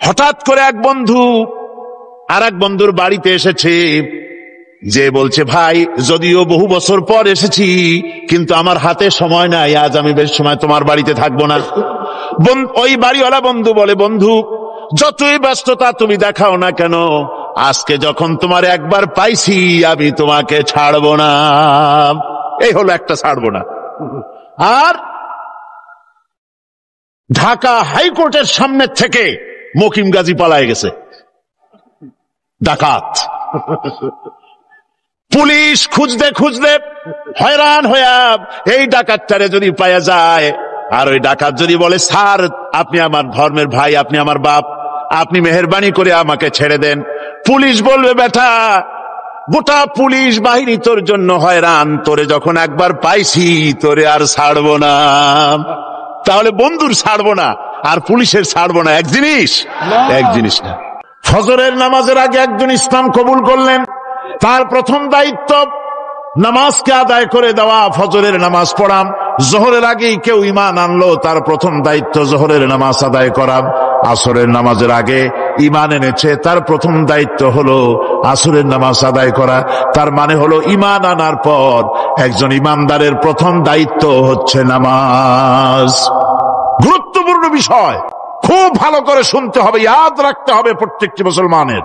হঠাৎ করে এক বন্ধু আর এক বন্ধুর বাড়িতে এসেছে, যে বলছে, ভাই যদিও বহু বছর পর এসেছি কিন্তু আমার হাতে সময় নাই, আজ আমি বেশ সময় তোমার বাড়িতে থাকবো না। ওই বাড়িওয়ালা বন্ধু বলে, বন্ধু যতই ব্যস্ততা তুমি দেখাও না কেন, আজকে যখন তোমার একবার পাইছি আমি তোমাকে ছাড়বো না। এই হলো একটা ছাড়বো না। আর ঢাকা হাইকোর্টের সামনে থেকে মকিম গাজী পালায় গেছে, ডাকাত। পুলিশ খুঁজতে খুঁজতে হয়রান হইয়া এই ডাকাতটারে যদি পাওয়া যায়, আর ওই ডাকাত যদি বলে, স্যার আপনি আমার ধর্মের ভাই, আপনি আমার বাপ, আপনি মেহেরবানি করে আমাকে ছেড়ে দেন, পুলিশ বলবে, বেটা গোটা পুলিশ বাহিনী তোর জন্য হয়রান, তোরে যখন একবার পাইছি তোরে আর ছাড়বো না। তাহলে বন্ধুর ছাড়বো না আর পুলিশের ছাড়বো না এক জিনিস? এক জিনিস না। ফজরের নামাজের আগে একজন ইসলাম কবুল করলেন, তার প্রথম দায়িত্ব নামাজকে আদায় করে দেওয়া, ফজরের নামাজ পড়াম। জোহরের আগেই কেউ ঈমান আনলো, তার প্রথম দায়িত্ব জোহরের নামাজ আদায় করা। আসরের নামাজের আগে ঈমান এনেছে, তার প্রথম দায়িত্ব হলো আসরের নামাজ আদায় করা। তার মানে হলো ঈমান আনার পর একজন ঈমানদারের প্রথম দায়িত্ব হচ্ছে নামাজ। গুরুত্বপূর্ণ বিষয়, খুব ভালো করে শুনতে হবে, ইয়াদ রাখতে হবে প্রত্যেকটি মুসলমানের।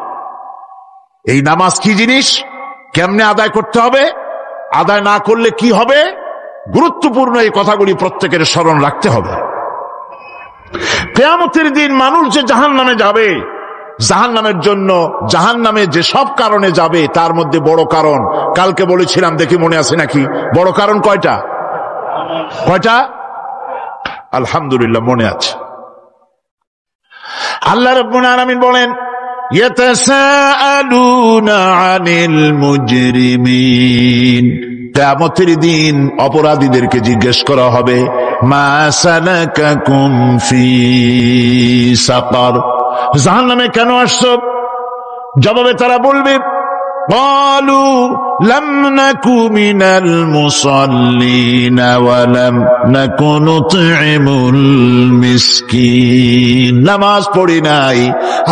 এই নামাজ কি জিনিস, কেমনে আদায় করতে হবে, আদায় না করলে কি হবে, গুরুত্বপূর্ণ এই কথাগুলি প্রত্যেকের স্মরণ রাখতে হবে। কিয়ামতের দিন মানুষ যে জাহান্নামে যাবে, জাহান্নামের জন্য, জাহান্নামে যে সব কারণে যাবে তার মধ্যে বড় কারণ কালকে বলেছিলাম, দেখি মনে আছে নাকি, বড় কারণ কয়টা? কয়টা? আলহামদুলিল্লাহ মনে আছে। আল্লাহ রাব্বুল আলামিন বলেন, ইয়াতাসাআলুনা আনিল মুজরিমিন, কিয়ামতের দিন অপরাধীদেরকে জিজ্ঞেস করা হবে, মা সালাকাকুম ফি সাকার, জাহান্নামে কেন আসছো? জবাবে তারা বলবে, ক্বালু লাম নাকু মিনাল মুসাল্লিন ওয়া লাম নাকু নুতঈমুল মিসকিন, নামাজ পড়ি নাই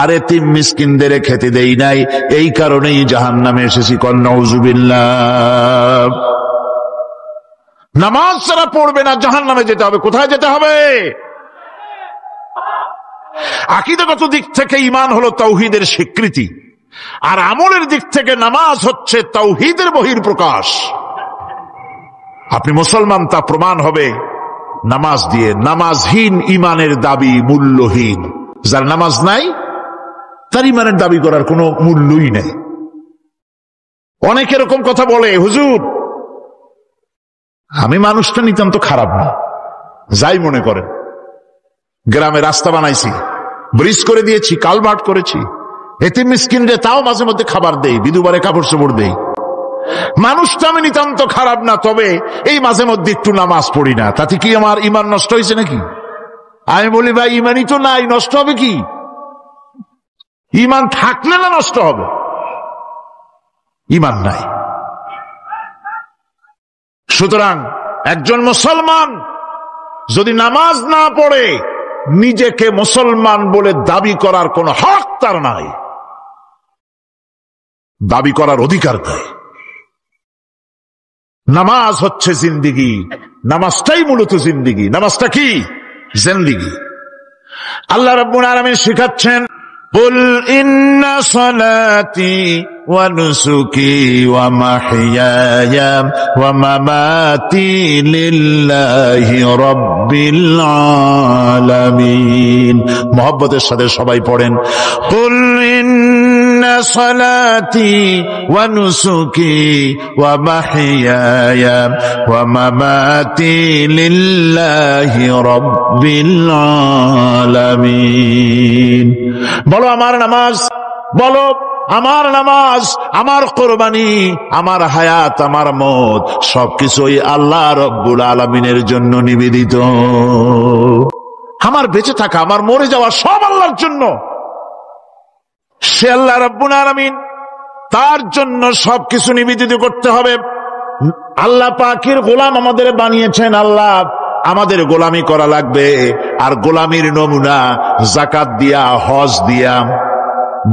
আর এতিম মিসকিনদের খেতে দেই নাই, এই কারণেই জাহান্নামে এসেছি। কল নাউযুবিল্লাহ। নামাজ যারা পড়বে না জাহান্নামে যেতে হবে। কোথায় যেতে হবে? আকীদাগত দিক থেকে ঈমান হলো তাওহীদের স্বীকৃতি, আর আমলের দিক থেকে নামাজ হচ্ছে তাওহীদের বহির্প্রকাশ। আপনি মুসলমান তা প্রমাণ হবে নামাজ দিয়ে। নামাজহীন ঈমানের দাবি মূল্যহীন। যার নামাজ নাই তার ঈমানের দাবি করার কোনো মূল্যই নেই। অনেক এরকম কথা বলে, হুজুর আমি মানুষটা নিতান্ত খারাপ না, যাই মনে করেন, গ্রামে রাস্তা বানাইছি, ব্রিজ করে দিয়েছি, কালভার্ট করেছি, এতিম মিসকিনরে তাও মাঝে মধ্যে খাবার দেই, বিধবারে কাপড় চোপড় দেই, মানুষটা আমি নিতান্ত খারাপ না, তবে এই মাঝে মধ্যে একটু নামাজ পড়ি না, তাতে কি আমার ঈমান নষ্ট হয়েছে নাকি? আমি বলি, ভাই ঈমানই তো নাই, নষ্ট হবে কি? ঈমান থাকলে না নষ্ট হবে? ঈমান নাই। সুতরাং একজন মুসলমান যদি নামাজ না পড়ে নিজেকে মুসলমান বলে দাবি করার কোন হক তার নাই, দাবি করার অধিকার নাই। নামাজ হচ্ছে জিন্দিগি, নামাজটাই মূলত জিন্দিগি। নামাজটা কি? জিন্দিগি। আল্লাহ রাব্বুল আলামিন শিখাচ্ছেন, কুল ইন্না সালাতি ওয়া নুসুকি ওয়া মাহইয়ায়া ওয়া মামাতি লিল্লাহি রাব্বিল আলামিন। মুহাব্বতের সাথে সবাই পড়েন, কুল ইন্না সালাতি ওয়া নুসুকি ওয়া মাহইয়ায়া ওয়া মামাতি লিল্লাহি রাব্বিল আলামিন। বলো আমার নামাজ, বলো আমার নামাজ, আমার কোরবানি, আমার হায়াত, আমার মত সবকিছুই আল্লাহ রব্বুল আলামিনের জন্য নিবেদিত। আমার বেঁচে থাকা, আমার মরে যাওয়া সব আল্লাহর জন্য। সে আল্লাহ রব্বুল আলামিন, তার জন্য সবকিছু নিবেদিত করতে হবে। আল্লাহ পাকের গোলাম আমাদের বানিয়েছেন, আল্লাহ আমাদের গোলামি করা লাগবে। আর গোলামির নমুনা যাকাত দিয়া, হজ দিয়া,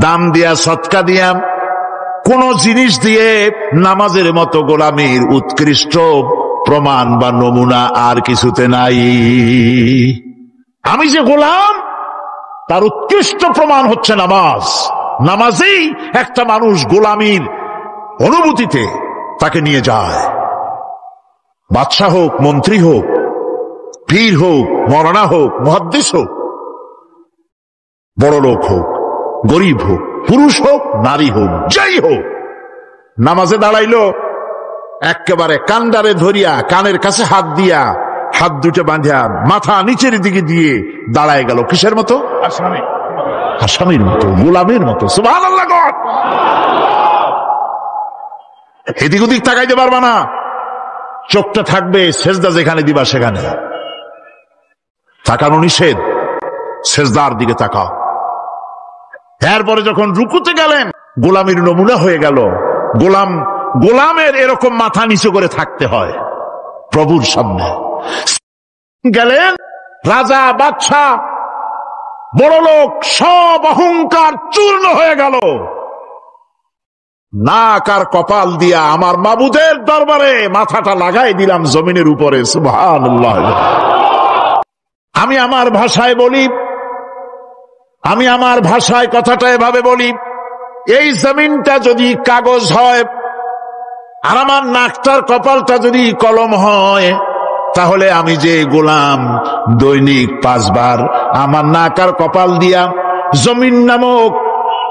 দান দিয়া, সদকা দিয়া, কোন জিনিস দিয়ে নামাজের মতো গোলামির উৎকৃষ্ট প্রমাণ বা নমুনা আর কিছুতে নাই। আমি যে গোলাম তার উৎকৃষ্ট প্রমাণ হচ্ছে নামাজ। নামাজেই একটা মানুষ গোলামির অনুভূতিতে তাকে নিয়ে যায়। বাদশাহ হোক, মন্ত্রী হোক, পীর হোক, মৌলানা হোক, মুহাদ্দিস হোক, বড় লোক হোক, গরিব হোক, পুরুষ হোক, নারী হোক, যাই হোক, নামাজে দাঁড়াইলো, একেবারে কান্ডারে ধরিয়া কানের কাছে হাত দিয়া, হাত দুটো বাঁধিয়া মাথা নিচের দিকে দিয়ে দাঁড়ায় গেল। কিসের মতো? আসামির মতো, গোলামের মতো। সুবহানাল্লাহ। এদিক ওদিক তাকাইতে পারবা না, চোখটা থাকবে সেজদা যেখানে দিবা সেখানে। তাকানো নিষেধ, সেজদার দিকে তাকাও। এরপরে যখন রুকুতে গেলেন, গোলামির নমুনা হয়ে গেল। গোলামের এরকম মাথা নিচু করে থাকতে হয় প্রভুর সামনে। গেলেন, রাজা, বাদশাহ, বড় লোক, সব অহংকার চূর্ণ হয়ে গেল। নাক আর কপাল দিয়া আমার মাবুদের দরবারে মাথাটা লাগাই দিলাম জমিনের উপরে। সুবহানাল্লাহ। আমি আমার ভাষায় বলি, আমি আমার ভাষায় কথাটা এভাবে বলি, এই জমিনটা যদি কাগজ হয় আর আমার নাকটার কপালটা যদি কলম হয়, তাহলে আমি যে গোলাম দৈনিক 5 বার আমার নাক আর কপাল দিয়া জমিন নামক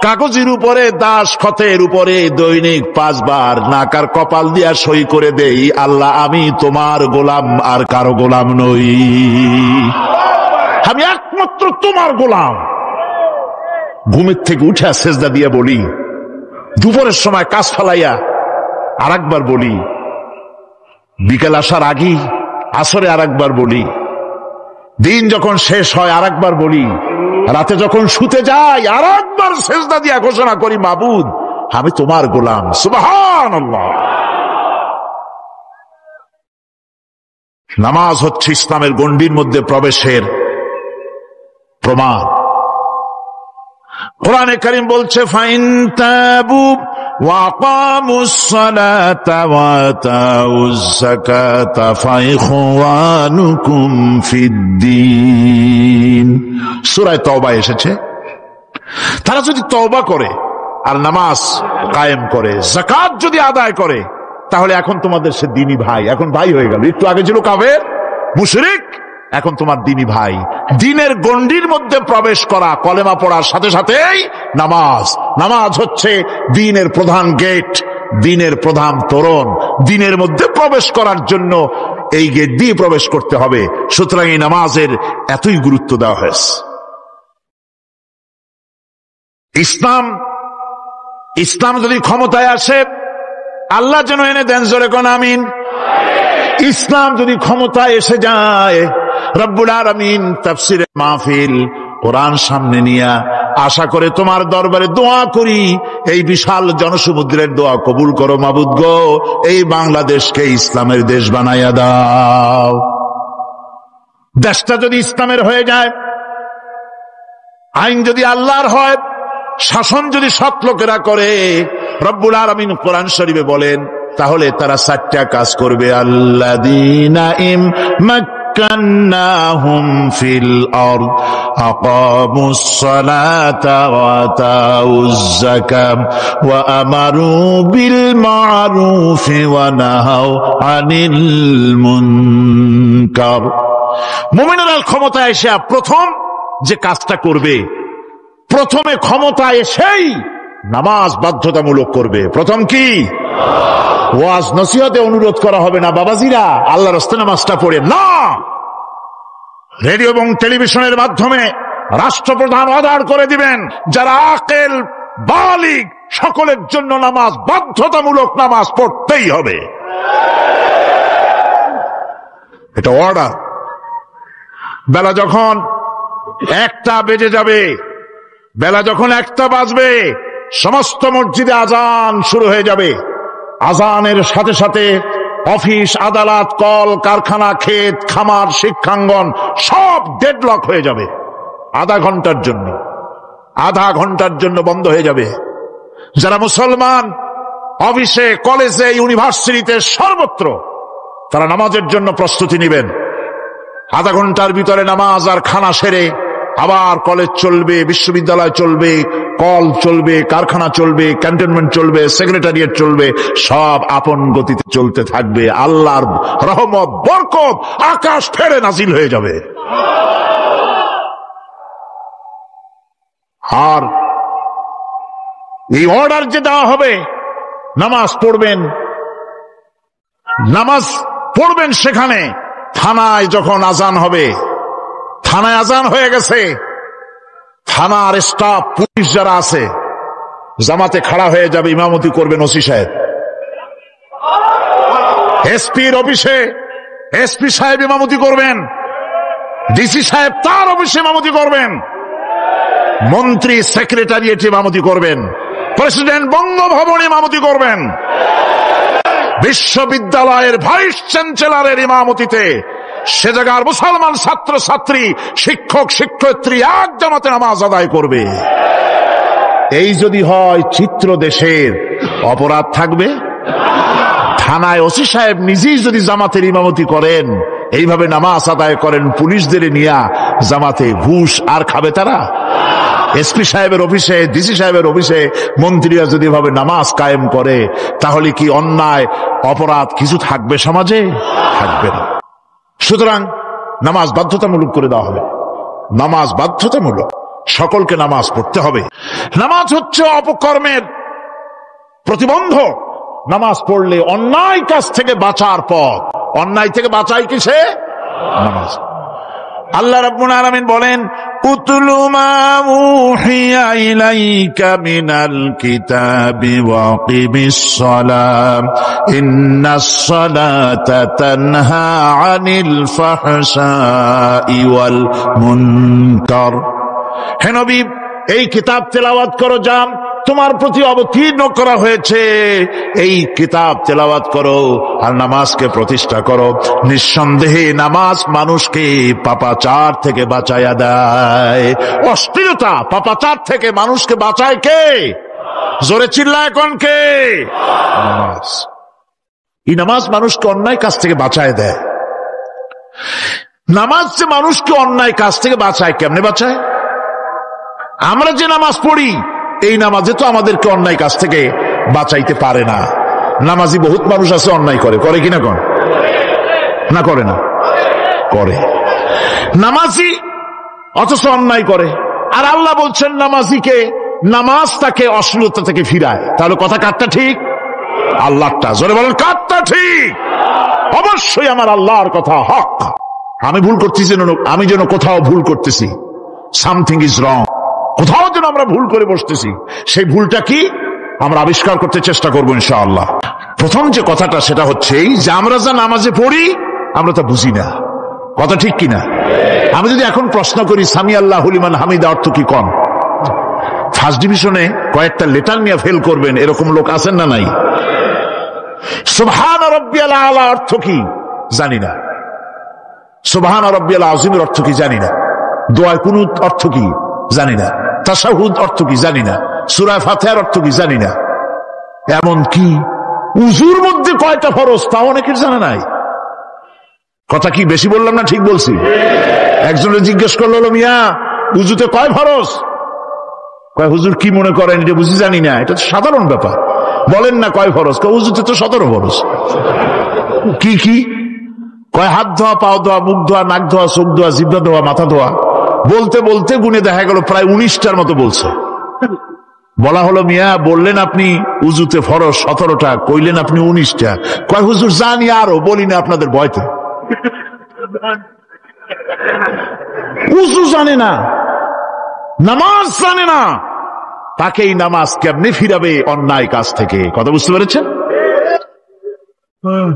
কাগজের উপরে, দাস খতের উপরে দৈনিক 5 বার নাক আর কপাল দিয়া সই করে দেই, আল্লাহ আমি তোমার গোলাম আর কারো গোলাম নই, আমি একমাত্র তোমার গোলাম। ঘুমের থেকে উঠে সেজদা দিয়ে বলি, দুপুরের সময় কাজ ফেলাইয়া আর একবার বলি, বিকেল আসার আগে আসরে আর একবার বলি, দিন যখন শেষ হয় আর একবার বলি, রাতে যখন শুতে যাই আর একবার সেজদা দিয়া ঘোষণা করি, মাবুদ আমি তোমার গোলাম। সুবহানাল্লাহ। নামাজ হচ্ছে ইসলামের গণ্ডির মধ্যে প্রবেশের প্রমাণ। কোরআনে কারীম বলছে, ফাইন তাবু ওয়া আকামুস সালাতা ওয়া আতাউজ যাকাতা ফাইখওয়ানুকুম ফিদ্দীন। সূরা তওবা এসেছে, তারা যদি তওবা করে আর নামাজ কায়েম করে, যাকাত যদি আদায় করে, তাহলে এখন তোমাদের সে দ্বীনি ভাই, এখন ভাই হয়ে গেল। একটু আগে ছিল কাফের, মুশরিক, এখন তোমার দ্বীনি ভাই। দ্বীনের গণ্ডির মধ্যে প্রবেশ করা, কলেমা পড়ার সাথে সাথেই নামাজ। নামাজ হচ্ছে দ্বীনের প্রধান গেট, দ্বীনের প্রধান তোরণ। দ্বীনের মধ্যে প্রবেশ করার জন্য এই গেট দিয়ে প্রবেশ করতে হবে। সুতরাং এই নামাজের এতই গুরুত্ব দেওয়া হয়েছে। ইসলাম যদি ক্ষমতায় আসে, আল্লাহ যেন এনে দেন, জোরে কোন আমিন। ইসলাম যদি ক্ষমতায় এসে যায়, রব্বুল আলামিন তাফসীরের মাহফিল, কোরআন সামনে নিয়ে আশা করে তোমার দরবারে দোয়া করি, এই বিশাল জনসমুদ্রের দোয়া কবুল করো মাবুদ গো, এই বাংলাদেশকে ইসলামের দেশ বানাইয়া দাও। দেশটা যদি ইসলামের হয়ে যায়, আইন যদি আল্লাহর হয়, শাসন যদি সৎ লোকেরা করে, রব্বুল আলামিন কোরআন শরীফে বলেন, তাহলে তারা 4টা কাজ করবে। আল্লাযীনা মাক্কান্নাহুম ফিল আরদ আকামুস সালাতা ওয়া আতাউজ যাকাত ওয়া আমারু বিল মা'রুফি ওয়া নাহাউ আনিল মুনকার। মুমিনেরা ক্ষমতায় এসে প্রথম যে কাজটা করবে, প্রথমে ক্ষমতা এসেই নামাজ বাধ্যতামূলক করবে। প্রথম কি? ওয়াজ নসিহতে অনুরোধ করা হবে না, বাবাজিরা আল্লাহর রাস্তায় নামাজটা পড়ে না। রেডিও এবং টেলিভিশনের মাধ্যমে রাষ্ট্রপ্রধান অর্ডার করে দিবেন, যারা আকেল বালিগ সকলের জন্য নামাজ বাধ্যতামূলক, নামাজ পড়তেই হবে, এটা অর্ডার। বেলা যখন 1টা বেজে যাবে, বেলা যখন 1টা বাজবে, সমস্ত মসজিদে আজান শুরু হয়ে যাবে। আজানের সাথে সাথে অফিস, আদালত, কল কারখানা, ক্ষেত খামার, শিক্ষাঙ্গন সব ডেডলক হয়ে যাবে। আধা ঘন্টার জন্য বন্ধ হয়ে যাবে। যারা মুসলমান অফিসে, কলেজে, ইউনিভার্সিটিতে, সর্বত্র তারা নামাজের জন্য প্রস্তুতি নেবেন। আধা ঘন্টার ভিতরে নামাজ আর খানা সেরে আবার কলেজ চলবে, বিশ্ববিদ্যালয় চলবে, কল চলবে, কারখানা চলবে, ক্যান্টনমেন্ট চলবে, সেক্রেটারিয়েট চলবে, সব আপন গতিতে চলতে থাকবে। আল্লাহর রহমত, বরকত আকাশ ফেরে নাজিল হয়ে যাবে। আর এই অর্ডার যে দেওয়া হবে, নামাজ পড়বেন সেখানে। থানায় যখন আজান হবে, থানায় আজান হয়ে গেছে, থানার স্টাফ, পুলিশ যারা আছে জামাতে খাড়া হয়ে যাবে, ইমামতি করবেন ওসি সাহেব। এসপির অফিসে এসপি সাহেব ইমামতি করবেন, ডিসি সাহেব তার অফিসে ইমামতি করবেন, মন্ত্রী সেক্রেটারিয়েট ইমামতি করবেন, প্রেসিডেন্ট বঙ্গভবনে ইমামতি করবেন, বিশ্ববিদ্যালয়ের ভাইস চ্যান্সেলরের ইমামতিতে সে জায়গার মুসলমান ছাত্র ছাত্রী, শিক্ষক শিক্ষয়িত্রী এক জামাতে নামাজ আদায় করবে। এই যদি হয় চিত্র দেশের, অপরাধ থাকবে? থানায় ওসি সাহেব নিজেই যদি জামাতের ইমামতি করেন, এইভাবে নামাজ আদায় করেন পুলিশদের নিয়ে জামাতে, ঘুষ আর খাবে তারা? এসপি সাহেবের অফিসে, ডিসি সাহেবের অফিসে মন্ত্রীরা যদি এভাবে নামাজ কায়েম করে, তাহলে কি অন্যায় অপরাধ কিছু থাকবে সমাজে? থাকবে না। সুতরাং নামাজ বাধ্যতামূলক করে দেওয়া হবে। নামাজ বাধ্যতামূলক, সকলকে নামাজ পড়তে হবে। নামাজ হচ্ছে অপকর্মের প্রতিবন্ধক। নামাজ পড়লে অন্যায় কাজ থেকে বাঁচার পথ। অন্যায় থেকে বাঁচাই কিসে? নামাজ। আল্লাহ রাব্বুল আলামিন বলেন, উতলু মা উহিয়া ইলাইকা মিনাল কিতাবি ওয়া আকিমিস সালাম ইন্নাস সালাতা তানহা আনিল ফাহশাই ওয়াল মুনকার। হে নবী, এই কিতাব তেলাওয়াত করো, যা তোমার প্রতি অবতীর্ণ করা হয়েছে, এই কিতাব তেলাওয়াত করো আর নামাজকে প্রতিষ্ঠা করো। নিঃসন্দেহে নামাজ মানুষকে পাপাচার থেকে বাঁচায়া দেয়। অশ্লীলতা, পাপাচার থেকে মানুষকে বাঁচায় কে? জোরে চিল্লায় কোন কে? নামাজ। এই নামাজ মানুষকে অন্যায় কাজ থেকে বাঁচায় দেয়। নামাজ যে মানুষকে অন্যায় কাজ থেকে বাঁচায়, কেমনে বাঁচায়? আমরা যে নামাজ পড়ি, এই নামাজে তো আমাদেরকে অন্যায় কাজ থেকে বাঁচাইতে পারে না। নামাজি বহুত মানুষ আছে অন্যায় করে, করে কিনা? কোন না করে না? করে। নামাজি অথচ অন্যায় করে। আর আল্লাহ বলছেন নামাজিকে, নামাজ তাকে অশ্লীলতা থেকে ফিরায়। তাহলে কথা কারটা ঠিক? আল্লাহটা। জোরে বলেন, কারটা ঠিক? অবশ্যই আমার আল্লাহর কথা হক। আমি ভুল করতেছি, আমি যেন কোথাও ভুল করতেছি, সামথিং ইজ রং, কোথাও যেন আমরা ভুল করে বসতেছি। সেই ভুলটা কি আমরা আবিষ্কার করতে চেষ্টা করবো ইনশাআল্লাহ। প্রথম যে কথাটা সেটা হচ্ছে যে আমরা যা নামাজে পড়ি আমরা তা বুঝি না। কথা ঠিক কিনা? আমি যদি এখন প্রশ্ন করি সামি আল্লাহু লিমান হামিদা অর্থ কি, কোন ফার্স্ট ডিভিশনে কয়েকটা লেটার নিয়ে ফেল করবেন এরকম লোক আছেন না নাই? সুবহান রাব্বিয়াল আলা অর্থ কি জানি না, সুবহান রাব্বিয়াল আযীমের অর্থ কি জানি না, দোয়া কুনুত অর্থ কি জানি না, তাশাহুদ অর্থ কি জানি না, সূরা ফাতিহার অর্থ কি জানি না। এমন কি উযুর মধ্যে কয়টা ফরজ তা অনেকের জানা নাই। কথা কি বেশি বললাম না ঠিক বলছি? একজনে জিজ্ঞেস করলো, মিয়া উযুতে কয় ফরজ? কয় হুজুর কি মনে করেন, এটা বুঝি জানি না, এটা তো সাধারণ ব্যাপার, বলেন না কয় ফরজ? কয় উযুতে তো 17 ফরজ। কি কি? কয় হাত ধোয়া, পাও ধোয়া, মুখ ধোয়া, নাক ধোয়া, চোখ ধোয়া, জিহ্বা ধোয়া, মাথা ধোয়া। বলতে বলতে গুনে দেখা গেল প্রায় 19টার মতো বলছে। বলা হলো, মিয়া বললেন আপনি উযুতে ফরজ 17টা, কইলেন আপনি 19টা। কয় হুজুর জানি আরো, বলি না আপনাদের ভয়তে। উযু জানে না, নামাজ জানে না, তাকে এই নামাজ কেমনে ফিরাবে অন্যায় কাজ থেকে? কথা বুঝতে পেরেছেন?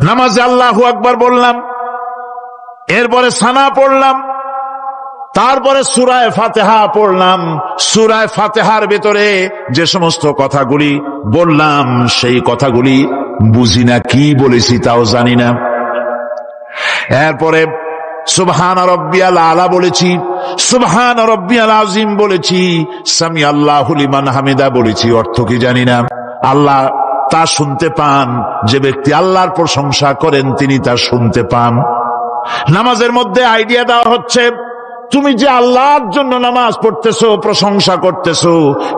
নামাজে আল্লাহু আকবার বললাম, এরপরে সানা পড়লাম, তারপরে সূরা ফাতিহা পড়লাম। সূরা ফাতিহার ভেতরে যে সমস্ত কথাগুলি বললাম সেই কথাগুলি বুঝি না, কি বলেছি তাও জানি না। এরপরে সুবহান রাব্বিয়াল আলা বলেছি, সুবহান রাব্বিয়াল আযীম বলেছি, সামি আল্লাহু লিমান হামিদা বলেছি, অর্থ কি জানি না। আল্লাহ তা শুনতে পান, যে ব্যক্তি আল্লাহর প্রশংসা করেন তিনি তা শুনতে পান। নামাজের মধ্যে আইডিয়া দেওয়া হচ্ছে, তুমি যে আল্লাহর জন্য নামাজ পড়তেছো, প্রশংসা করতেছো,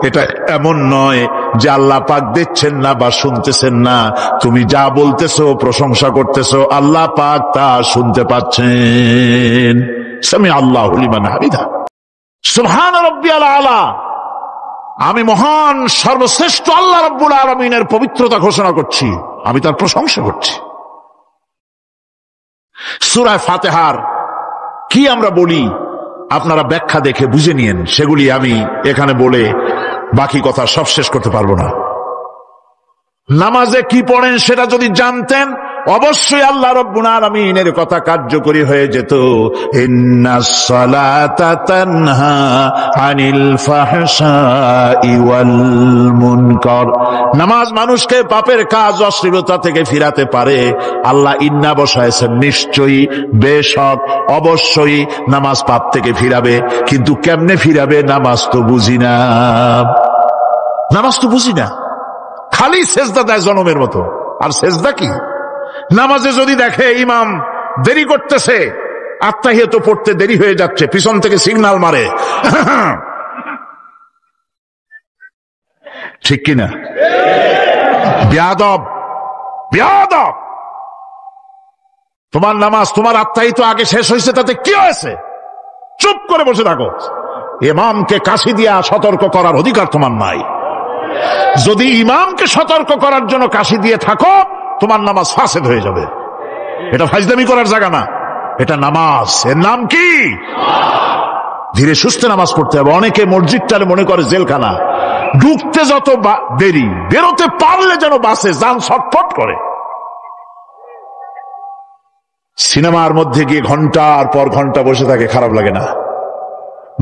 এটা এমন নয় যে আল্লাহ পাক দেখছেন না বা শুনতেছেন না। তুমি যা বলতেছো, প্রশংসা করতেছো, আল্লাহ পাক তা শুনতে পাচ্ছেন। সামি আল্লাহু লিমান হামিদা, সুবহান রাব্বিয়াল আলা। আমি মহান সর্বশ্রেষ্ঠ আল্লাহ রাব্বুল আলামিনের পবিত্রতা ঘোষণা করছি, আমি তার প্রশংসা করছি। সূরা ফাতিহার কি আমরা বলি আপনারা ব্যাখ্যা দেখে বুঝে নিয়েন, সেগুলি আমি এখানে বলে বাকি কথা সব শেষ করতে পারবো না। নামাজে কি পড়েন সেটা যদি জানতেন, অবশ্যই আল্লাহ রাব্বুল আলামিনের কথা কার্যকরী হয়ে যেত। ইন্নাস সালাতা তানহা আনিল ফাহশাই ওয়াল মুনকার। নামাজ মানুষকে পাপের কাজ, অশ্লীলতা থেকে ফিরাতে পারে। আল্লাহ ইন্না বসায়ছেন, নিশ্চয়ই, বেশক, অবশ্যই নামাজ পাপ থেকে ফিরাবে। কিন্তু কেমনে ফিরাবে নামাজ তো বুঝি না, নামাজ তো বুঝি না। খালি সেজদা দেয় জনমের মতো, আর সেজদা কি? নামাজে যদি দেখে ইমাম দেরি করতেছে, আত্তাহিয়াত পড়তে দেরি হয়ে যাচ্ছে, পিছন থেকে সিগন্যাল মারে, ঠিক কিনা? বেয়াদব, বেয়াদব। তোমার নামাজ, তোমার আত্তাহিয়াত আগে শেষ হয়েছে, তাতে কি হয়েছে? চুপ করে বসে থাকো। ইমামকে কাশি দিয়া সতর্ক করার অধিকার তোমার নাই। যদি ইমামকে সতর্ক করার জন্য কাশি দিয়ে থাকো, তোমার নামাজ ফাসেদ হয়ে যাবে। এটা ফাজলামি করার জায়গা না, এটা নামাজ। এর নাম কি? ধীরে সুস্থে নামাজ পড়তে হবে। অনেকে মসজিদটারে মনে করে জেলখানা, ঢুকতে যত দেরি, বেরোতে পারলে যেন বাসে যান ছটফট করে। সিনেমার মধ্যে গিয়ে ঘন্টার পর ঘন্টা বসে থাকে, খারাপ লাগে না?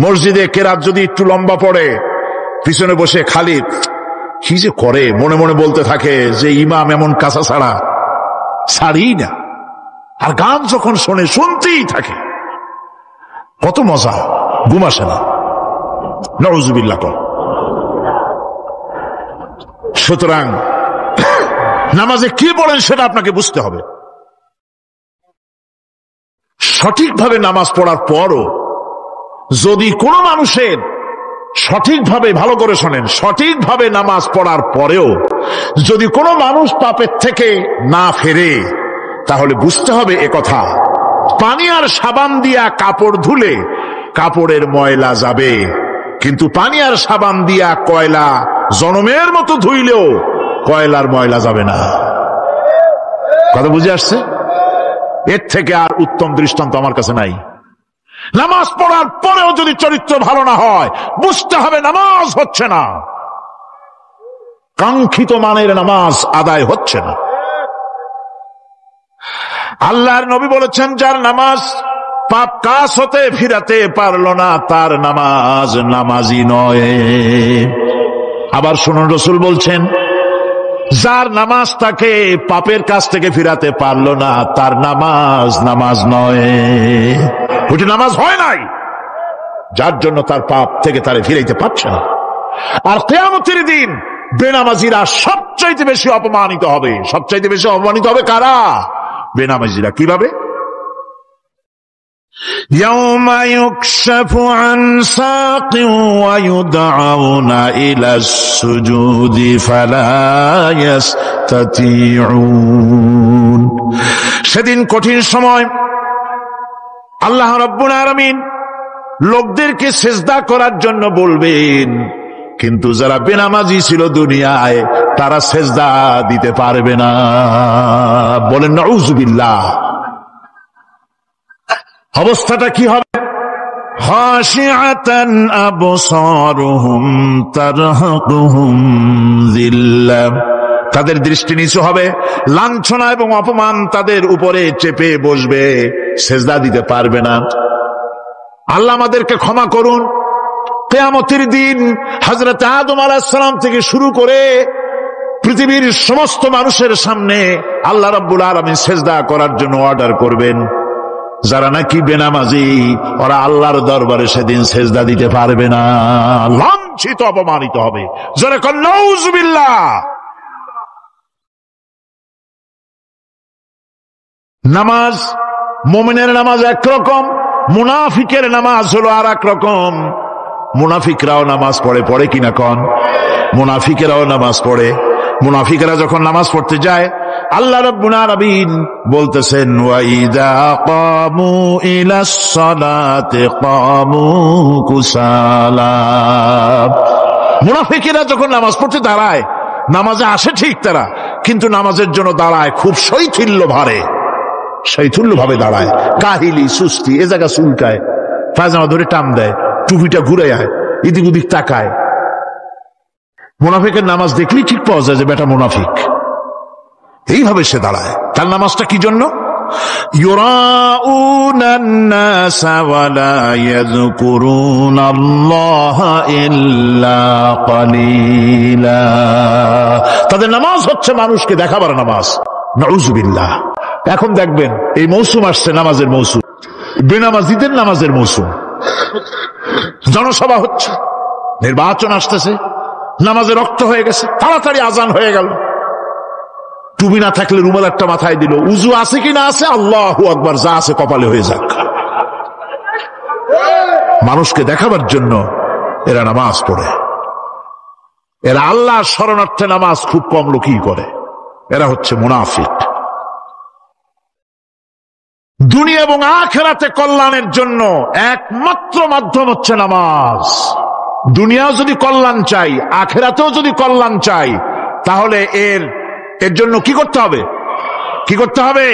মসজিদে কেরাত যদি একটু লম্বা পড়ে, পিছনে বসে খালি কি যে করে মনে মনে বলতে থাকে যে ইমাম এমন কাঁচা ছাড়া ছাড়ি না। আর গান যখন শোনে, শুনতেই থাকে, কত মজা, ঘুম আসে না। নাউযুবিল্লাহ। সুতরাং নামাজে কি পড়েন সেটা আপনাকে বুঝতে হবে। সঠিকভাবে নামাজ পড়ার পরও যদি কোনো মানুষের সঠিকভাবে, ভালো করে শোনেন, সঠিকভাবে নামাজ পড়ার পরেও যদি কোনো মানুষ পাপের থেকে না ফেরে, তাহলে বুঝতে হবে একথা, পানি আর সাবান দিয়া কাপড় ধুলে কাপড়ের ময়লা যাবে, কিন্তু পানি আর সাবান দিয়া কয়লা জনমের মতো ধুইলেও কয়লার ময়লা যাবে না। কথা বুঝে আসছে? এর থেকে আর উত্তম দৃষ্টান্ত আমার কাছে নাই। নামাজ পড়ার পরেও যদি চরিত্র ভালো না হয়, বুঝতে হবে নামাজ হচ্ছে না, কাঙ্ক্ষিত মানের নামাজ আদায় হচ্ছে না। আল্লাহর নবী বলেছেন, যার নামাজ পাপ কাজ হতে ফিরাতে পারলো না, তার নামাজ নামাজি নয়। আবার শুনুন, রাসূল বলছেন, যার নামাজ তাকে পাপের কাছ থেকে ফিরাতে পারলো না, তার নামাজ নামাজ নয়। ওটি নামাজ হয় নাই, যার জন্য তার পাপ থেকে তারে ফিরাইতে পারছে না। আর কিয়ামতের দিন বেনামাজিরা সবচাইতে বেশি অপমানিত হবে। সবচাইতে বেশি অপমানিত হবে কারা? বেনামাজিরা। কিভাবে? ইয়াউমা ইউকশাফু আন সাকিন ওয়া ইউদআউনা ইলাস সুজুদি ফালা ইস্তাতিউন। সেদিন কঠিন সময়, আল্লাহ রাব্বুল আলামিন লোকদেরকে সিজদা করার জন্য বলবেন, কিন্তু যারা বেনামাজি ছিল দুনিয়ায়, তারা সিজদা দিতে পারবে না। বলেন নাউযুবিল্লাহ। অবস্থাটা কি হবে? খাশিআতান আবসারুহুম তারহাকুহুম যিল্লাহ। তাদের দৃষ্টি নিচু হবে, লাঞ্ছনা এবং অপমান তাদের উপরে চেপে বসবে, সিজদা দিতে পারবে না। আল্লাহ আমাদেরকে ক্ষমা করুন। কিয়ামতের দিন হযরত আদম আলাইহিস সালাম থেকে শুরু করে পৃথিবীর সমস্ত মানুষের সামনে আল্লাহ রাব্বুল আলামিন সিজদা করার জন্য অর্ডার করবেন। যারা নাকি বেনামাজি ওরা আল্লাহর দরবারে সেদিন সিজদা দিতে পারবে না, লাঞ্ছিত অপমানিত হবে। যারা কন নাউযুবিল্লাহ। নামাজ, মুমিনের নামাজ একরকম, মুনাফিকের নামাজ হলো আর এক রকম। মুনাফিকরাও নামাজ পড়ে কিনা কন? মুনাফিকেরাও নামাজ পড়ে। মুনাফিকেরা যখন নামাজ পড়তে যায় আল্লাহ রাব্বুল আলামিন বলতেছেন ওয়াইদা কামু ইলাস সালাতি কামু কুসালা। মুনাফিকেরা যখন নামাজ পড়তে দাঁড়ায়, নামাজে আসে ঠিক তারা, কিন্তু নামাজের জন্য দাঁড়ায় খুব শৈথিল্য ভাবে দাঁড়ায়, কাহিলি সুস্তি, এ জায়গা চুলকায়, পায়জামা ধরে টান দেয়, টুপিটা ঘুরে আয়, এদিক ওদিক তাকায়। মুনাফিকের নামাজ দেখলেই ঠিক পাওয়া যায় যে বেটা মুনাফিক। এইভাবে সে দাঁড়ায়। তার নামাজটা কি জন্য? ইউরাউনান নাসা ওয়া লা ইয়াযকুরুনাল্লাহা ইল্লা কালিলা। তাদের নামাজ হচ্ছে মানুষকে দেখাবার নামাজ। নাউযুবিল্লাহ। এখন দেখবেন এই মৌসুম আসছে, নামাজের মৌসুম, বেনামাজিদের নামাজের মৌসুম। জনসভা হচ্ছে, নির্বাচন আসতেছে, নামাজে রক্ত হয়ে গেছে, তাড়াতাড়ি আজান হয়ে গেল। টুপি না থাকলে রুমাল একটা মাথায় দিল, উজু আছে কি না আছে, আল্লাহু আকবার, যা আছে কপালে হয়ে যাক। মানুষকে দেখাবার জন্য এরা নামাজ পড়ে। এরা আল্লাহর শরণার্থে নামাজ খুব কম লোকই করে। এরা হচ্ছে মুনাফিক। দুনিয়া এবং আখিরাতে কল্যাণের জন্য একমাত্র মাধ্যম হচ্ছে নামাজ। দুনিয়াও যদি কল্যাণ চাই, আখিরাতেও যদি কল্যাণ চাই, তাহলে এর জন্য কি করতে হবে?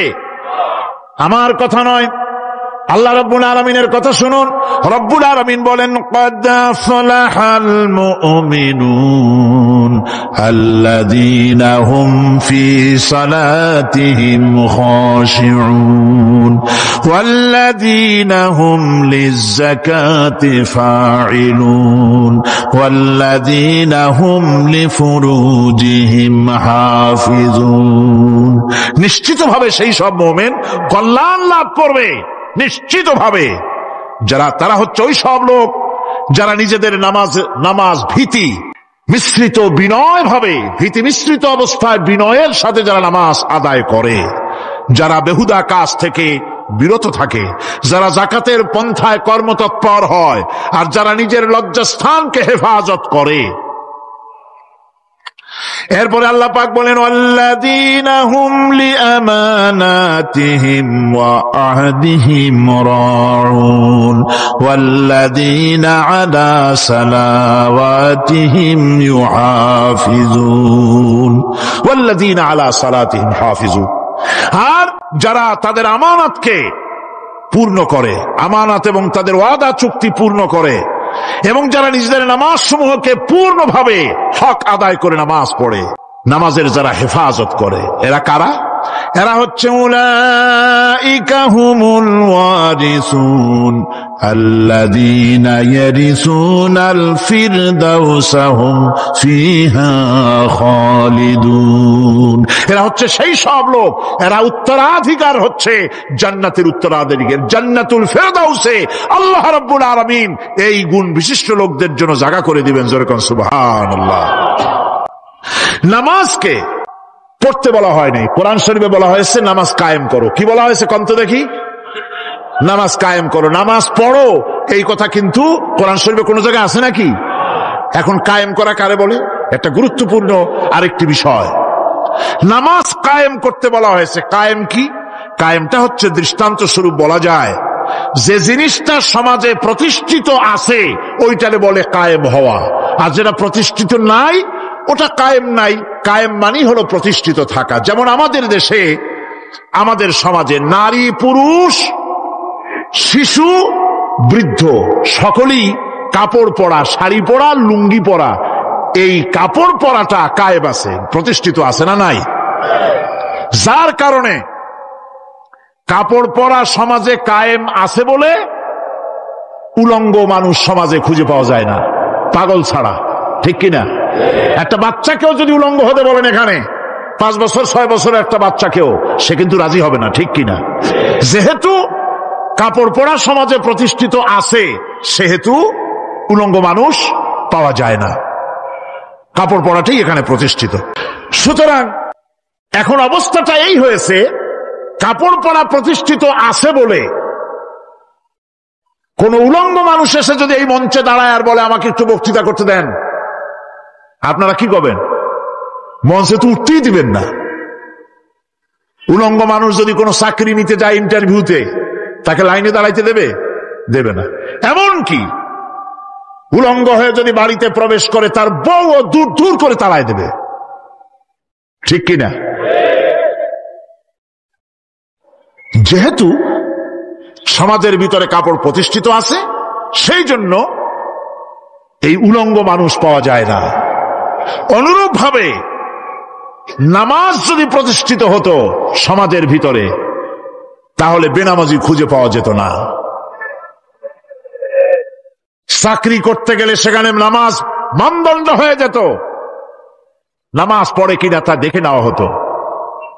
আমার কথা নয়, আল্লাহ রাব্বুল আলামিনের কথা শুনুন। রব্বুল আলামিন বলেন ক্বাদ আফলাহাল মুমিনুন আল্লাযীনা হুম ফি সালাতিহিম খাশিউন ওয়াল্লাযীনা হুম লিয-যাকাতি ফাঈলুন ওয়াল্লাযীনা হুম লিফুরুজিহিম হাফিজুন। নিশ্চিতভাবে সেই সব মুমিন কল্যাণ লাভ করবে, নিশ্চিতভাবে। তারা হচ্ছে ওই সব লোক যারা নিজেদের নামাজ ভীতি মিশ্রিত অবস্থায় বিনয়ের সাথে যারা নামাজ আদায় করে, যারা বেহুদা কাজ থেকে বিরত থাকে, যারা যাকাতের পন্থায় কর্মতৎপর হয়, আর যারা নিজের লজ্জাস্থানকে হেফাজত করে। এরপরে আল্লাহ পাক বলেন ওয়াল্লাযীনা হুম লিআমানাতিহিম ওয়া আহদিহিম রাউন ওয়াল্লাযীনা আলা সালাওয়াতিহিম ইউহাফিজুন ওয়াল্লাযীনা আলা সালাতিহিম হাফিজুন। আর যারা তাদের আমানতকে পূর্ণ করে, আমানত এবং তাদের ওয়াদা চুক্তি পূর্ণ করে, এবং যারা নিজেদের নামাজ সমূহকে পূর্ণভাবে হক আদায় করে নামাজ পড়ে, নামাজের যারা হেফাজত করে, এরা কারা? এরা হচ্ছে উলাইকা হুমুল ওয়ারিসুন আল্লাযীনা ইয়ারিসুনাল ফিরদাউসা হুম ফিহা খালিদুন। এরা হচ্ছে সেই সব লোক, এরা উত্তরাধিকার হচ্ছে জান্নাতের উত্তরাধিকার, জান্নাতুল ফিরদাউসে আল্লাহ রাব্বুল আলামিন এই গুণ বিশিষ্ট লোকদের জন্য জায়গা করে দিবেন। জোরে কোন সুবহানাল্লাহ। নামাজকে পড়তে বলা হয়নি, কোরআন শরীফে বলা হয়েছে নামাজ কায়েম করো। কি বলা হয়েছে কন্ত দেখি? নামাজ কায়েম করো, নামাজ পড়ো। এই কথা কিন্তু কোরআন শরীফে কোন জায়গায় আছে নাকি? এখন কায়েম করা কারে বলে? একটা গুরুত্বপূর্ণ আরেকটি বিষয়। নামাজ কায়েম করতে বলা হয়েছে। কায়েম কি? কায়েমটা হচ্ছে দৃষ্টান্ত স্বরূপ বলা যায় যে জিনিসটা সমাজে প্রতিষ্ঠিত আছে ওইটারে বলে কায়েম হওয়া, আর যেটা প্রতিষ্ঠিত নাই ওটা কায়েম নাই। কায়েম মানেই হলো প্রতিষ্ঠিত থাকা। যেমন আমাদের দেশে, আমাদের সমাজে নারী পুরুষ শিশু বৃদ্ধ সকলেই কাপড় পরা, শাড়ি পরা, লুঙ্গি পরা, এই কাপড় পরাটা কায়েম আছে, প্রতিষ্ঠিত আছে না নাই? যার কারণে কাপড় পরা সমাজে কায়েম আছে বলে উলঙ্গ মানুষ সমাজে খুঁজে পাওয়া যায় না, পাগল ছাড়া, ঠিক কিনা? একটা বাচ্চাকেও যদি উলঙ্গ হতে বলেন এখানে, 5 বছর 6 বছরের একটা বাচ্চাকেও, সে কিন্তু রাজি হবে না, ঠিক কিনা? যেহেতু কাপড় পরা সমাজে প্রতিষ্ঠিত আছে, সেহেতু উলঙ্গ মানুষ পাওয়া যায় না, কাপড় পরাটাই এখানে প্রতিষ্ঠিত। সুতরাং এখন অবস্থাটা এই হয়েছে, কাপড় পরা প্রতিষ্ঠিত আছে বলে কোন উলঙ্গ মানুষ এসে যদি এই মঞ্চে দাঁড়ায় আর বলে আমাকে একটু বক্তৃতা করতে দেন, আপনারা কি করবেন? মঞ্চে তো উঠতেই দিবেন না। উলঙ্গ মানুষ যদি কোনো চাকরি নিতে যায় ইন্টারভিউতে, তাকে লাইনে দাঁড়াইতে দেবে? দেবে না। এমনকি উলঙ্গ হয়ে যদি বাড়িতে প্রবেশ করে, তার বউ দূর দূর করে তাড়ায় দেবে, ঠিক কিনা? যেহেতু সমাজের ভিতরে কাপড় প্রতিষ্ঠিত আছে, সেই জন্য এই উলঙ্গ মানুষ পাওয়া যায় না। অনুরূপ ভাবে নামাজ যদি প্রতিষ্ঠিত হতো সমাজের ভিতরে, তাহলে বেনামাজি খুঁজে পাওয়া যেত না। চাকরি করতে গেলে সেখানে নামাজ মানদণ্ড হয়ে যেত, নামাজ পড়ে কিনা তা দেখে নেওয়া হতো।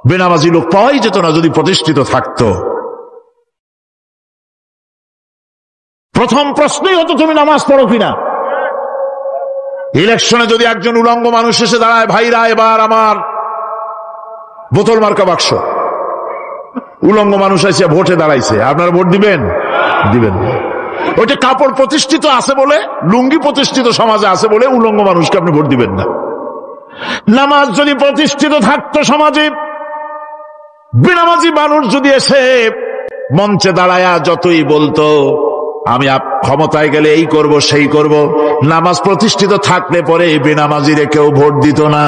বেনামাজি লোক পাওয়াই যেত না যদি প্রতিষ্ঠিত থাকতো। প্রথম প্রশ্নই হতো তুমি নামাজ পড়ো কিনা। ইলেকশনে যদি একজন উলঙ্গ মানুষ এসে দাঁড়ায়, ভাইরা এবার আমার বোতল মার্কা বাক্স, উলঙ্গ মানুষ এসে ভোটে দাঁড়াইছে, আপনারা ভোট দিবেন? দিবেন না। ওইটা কাপড় প্রতিষ্ঠিত আছে বলে, লুঙ্গি প্রতিষ্ঠিত সমাজে আছে বলে উলঙ্গ মানুষকে আপনি ভোট দিবেন না। নামাজ যদি প্রতিষ্ঠিত থাকতো সমাজে, বেনামাজি মানুষ যদি এসে মঞ্চে দাঁড়ায়া যতই বলতো আমি ক্ষমতায় গেলে এই করব সেই করব, নামাজ প্রতিষ্ঠিত থাকলে পরে বেনামাজিরে কেউ ভোট দিত না।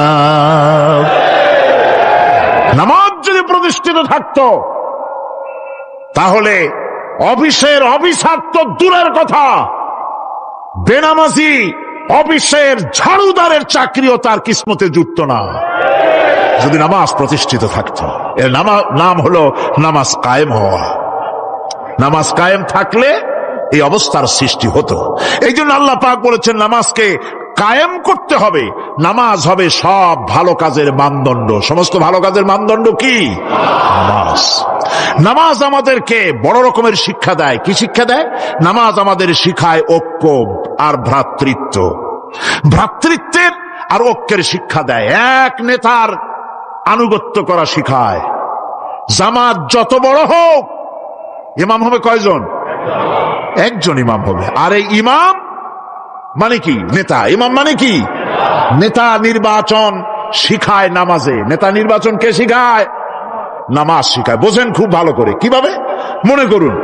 নামাজ যদি প্রতিষ্ঠিত থাকতো, তাহলে অফিসের অফিসার তো দূরের কথা, বেনামাজি অফিসের ঝাড়ুদারের চাকরিও তার কিসমতে জুটত না, যদি নামাজ প্রতিষ্ঠিত থাকতো। এর নাম হলো নামাজ কায়েম হওয়া। নামাজ কায়েম থাকলে এই অবস্থার সৃষ্টি হতো। এই জন্য আল্লাহ পাক বলেছেন নামাজকে কায়েম করতে হবে। নামাজ হবে সব ভালো কাজের মানদণ্ড। সমস্ত ভালো কাজের মানদণ্ড কি? নামাজ। নামাজ আমাদেরকে বড় রকমের শিক্ষা দেয়। কি শিক্ষা দেয়? নামাজ আমাদের শিখায় ঐক্য আর ভ্রাতৃত্ব। ভ্রাতৃত্বের আর ঐক্যের শিক্ষা দেয়। এক নেতার আনুগত্য করা শিখায়। জামাত যত বড় হোক, ইমাম হবে কয়জন? একজন ইমাম হবে। আর এই ইমাম মানে কি? নেতা। ইমাম মানে কি? নেতা নির্বাচন শিখায় নামাজে। নেতা নির্বাচন কে শিখায়? নামাজ শিখায়। বোঝেন খুব ভালো করে। কিভাবে? মনে করুন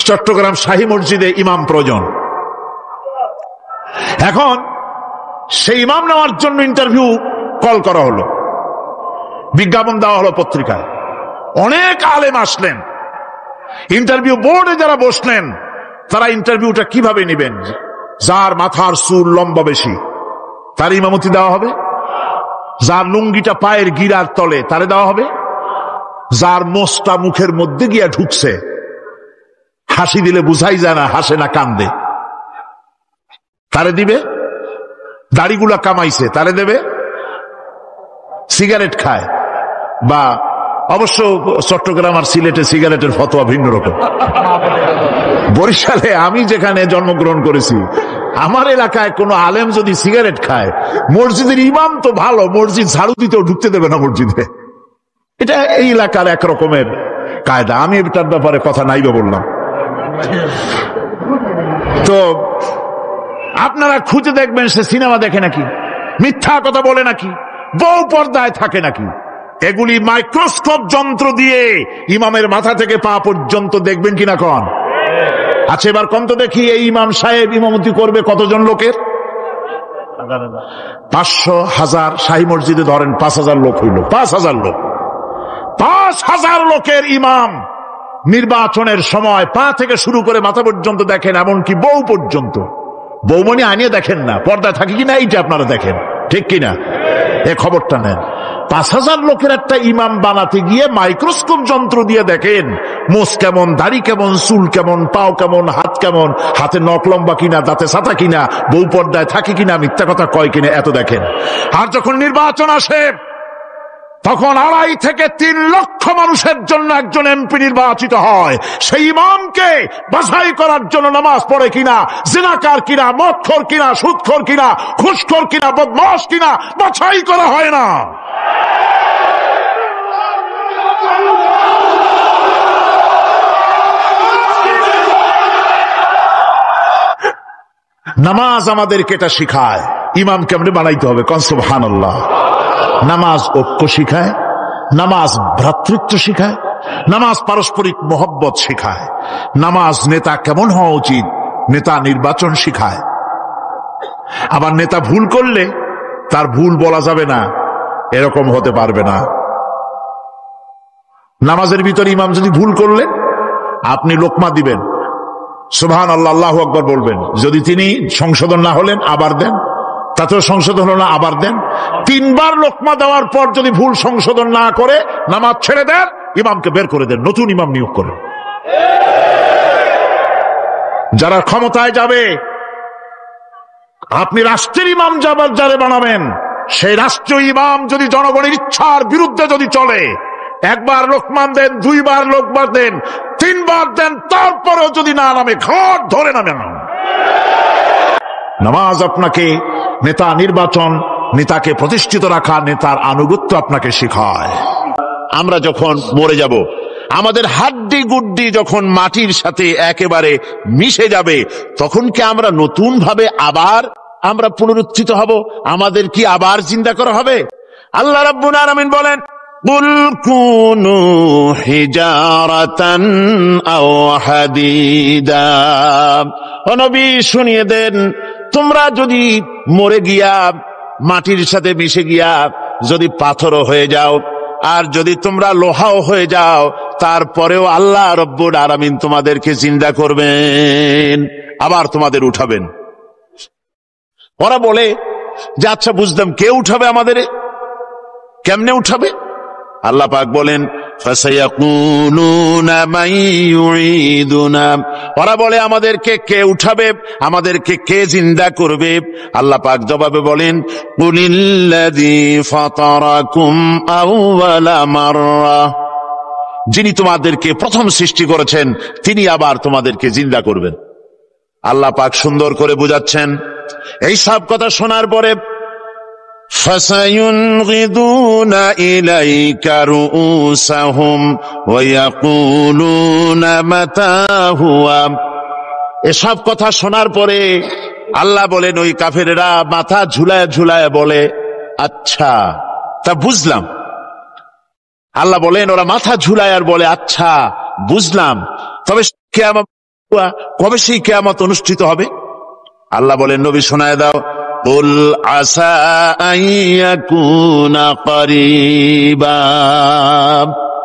চট্টগ্রাম শাহী মসজিদে ইমাম প্রয়োজন। এখন সেই ইমাম নেওয়ার জন্য ইন্টারভিউ কল করা হলো, বিজ্ঞাপন দেওয়া হলো পত্রিকায়। অনেক আলেম আসলেন। ইন্টারভিউ বোর্ডে যারা বসলেন, তারা ইন্টারভিউটা কিভাবে নেবেন? যার মাথার চুল লম্বা বেশি তার ইমামতি দেওয়া হবে, যার লুঙ্গিটা পায়ের গিরার তলে তারে দেওয়া হবে, যার মোষটা মুখের মধ্যে গিয়া ঢুকছে, হাসি দিলে বুঝাই যায় না হাসে না কান্দে, তারে দিবে। দাড়িগুলা কামাইছে তারে দেবে। সিগারেট খায়, বা অবশ্য চট্টগ্রাম আর সিলেটে সিগারেটের ফতোয়া ভিন্ন রকম। বরিশালে আমি যেখানে জন্মগ্রহণ করেছি, আমার এলাকায় কোন আলেম যদি সিগারেট খায়, মসজিদের ইমাম তো ভালো, মসজিদ ঝাড়ু দিতেও ঢুকতে দেবে না মসজিদে। এটা এই এলাকার এক রকমের কায়দা। আমি এটার ব্যাপারে কথা নাইবা বললাম। তো আপনারা খুঁজে দেখবেন সে সিনেমা দেখে নাকি, মিথ্যা কথা বলে নাকি, বউ পর্দায় থাকে নাকি। এগুলি মাইক্রোস্কোপ যন্ত্র দিয়ে ইমামের মাথা থেকে পা পর্যন্ত দেখবেন কিনা কন? আচ্ছা এবার কন তো দেখি, এই ইমাম সাহেব ইমামতি করবে কতজন লোকের? 500, 1000। শাহী মসজিদে ধরেন 5000 লোক হইল। 5000 লোক, 5000 লোকের ইমাম নির্বাচনের সময় পা থেকে শুরু করে মাথা পর্যন্ত দেখেন, এমনকি বউ পর্যন্ত। বৌমনি আনিয়ে দেখেন না, পর্দায় থাকে কিনা এইটা আপনারা দেখেন, ঠিক কিনা? এ খবরটা নেন। 5,000 লোকের একটা ইমাম বানাতে গিয়ে মাইক্রোস্কোপ যন্ত্র দিয়ে দেখেন মোষ কেমন, দাড়ি কেমন, চুল কেমন, পাও কেমন, হাত কেমন, হাতে নখ লম্বা কিনা, দাঁতে ছাতা কিনা, বউ পর্দায় থাকে কিনা, মিথ্যা কথা কয় কিনা, এত দেখেন। আর যখন নির্বাচন আসে তখন 2.5 থেকে 3 লক্ষ মানুষের জন্য একজন এমপি নির্বাচিত হয়। সেই ইমামকে বাছাই করার জন্য নামাজ পড়ে কিনা, জিনাকার কিনা, মদখোর কিনা, সুদখোর কিনা, ঘুষখোর কিনা, বদমাশ কিনা বাছাই করা হয় না। নামাজ আমাদেরকে এটা শিখায় ইমাম কেমনে বানাইতে হবে। কোন সুবহানাল্লাহ। নামাজ ঐক্য শিখায়, নামাজ ভ্রাতৃত্ব শিখায়, নামাজ পারস্পরিক মহব্বত শিখায়, নামাজ নেতা কেমন হওয়া উচিত, নেতা নির্বাচন শিখায়। আবার নেতা ভুল করলে তার ভুল বলা যাবে না, এরকম হতে পারবে না। নামাজের ভিতরে ইমাম যদি ভুল করলেন, আপনি লোকমা দিবেন, সুবহানাল্লাহ, আল্লাহু আকবার বলবেন। যদি তিনি সংশোধন না হলেন আবার দেন, তাতেও সংশোধন হলো না, আবার দেন। 3 বার লোকমা দেওয়ার পর যদি ভুল সংশোধন না করে নামাজ ছেড়ে দেন, ইমামকে বের করে দেন, নতুন ইমাম নিয়োগ করেন। যারা ক্ষমতায় যাবে, আপনি রাষ্ট্রের ইমাম যারে বানাবেন, সেই রাষ্ট্রীয় ইমাম যদি জনগণের ইচ্ছার বিরুদ্ধে যদি চলে, 1 বার লোকমান দেন, 2 বার লোকমান দেন, 3 বার দেন, তারপরেও যদি না নামে, ঘাট ধরে নামে না। নামাজ আপনাকে নেতা নির্বাচন, নেতাকে প্রতিষ্ঠিত রাখা, নেতার আনুগত্য আপনাকে শেখায়। আমরা যখন মরে যাব, আমাদের হাড্ডি গুড্ডি যখন মাটির সাথে একেবারে মিশে যাবে, তখন কি আমরা নতুন ভাবে আবার আমরা পুনরুত্থিত হব? আমাদের কি আবার জিন্দা করা হবে? আল্লাহ রাব্বুল আলামিন বলেন, কুল কুনু হিজারাতান আও হাদিদা। ও নবী, শুনিয়ে দেন, তোমরা যদি মরে গিয়া মাটির সাথে মিশে গিয়া যদি পাথরও হয়ে যাও, আর যদি তোমরা লোহাও হয়ে যাও, তারপরেও আল্লাহ রব্বুল আলামিন তোমাদেরকে জিন্দা করবেন, আবার তোমাদের উঠাবেন। ওরা বলে যে আচ্ছা বুঝলাম, কে উঠাবে আমাদের, কেমনে উঠাবে? আল্লাহ পাক বলেন, ফাসায়াকুলুনা মান ইউঈদুনা। ওরা বলে আমাদেরকে কে উঠাবে, আমাদেরকে কে জিন্দা করবে? আল্লাহ পাক জবাবে বলেন, কুলিল্লাযী ফাতারাকুম আউওয়ালা মাররা। যিনি তোমাদেরকে প্রথম সৃষ্টি করেছেন, তিনি আবার তোমাদেরকে জিন্দা করবেন। আল্লাহ পাক সুন্দর করে বুঝাচ্ছেন। এই সব কথা শোনার পরে فَسَيُنْغِضُونَ إِلَيْكَ رُؤُوسَهُمْ وَيَقُولُونَ مَتَى هُوَ। এসব কথা শোনার পরে আল্লাহ বলেন, ওই কাফেরেরা মাথা ঝুলায় ঝুলায় বলে, আচ্ছা তা বুঝলাম। আল্লাহ বলেন, ওরা মাথা ঝুলায় আর বলে, আচ্ছা বুঝলাম, তবে কিয়ামত কবে সেই কিয়ামত অনুষ্ঠিত হবে? আল্লাহ বলেন, নবী শোনায় দাও, কুল আসা আইয়াকুনা করিবা।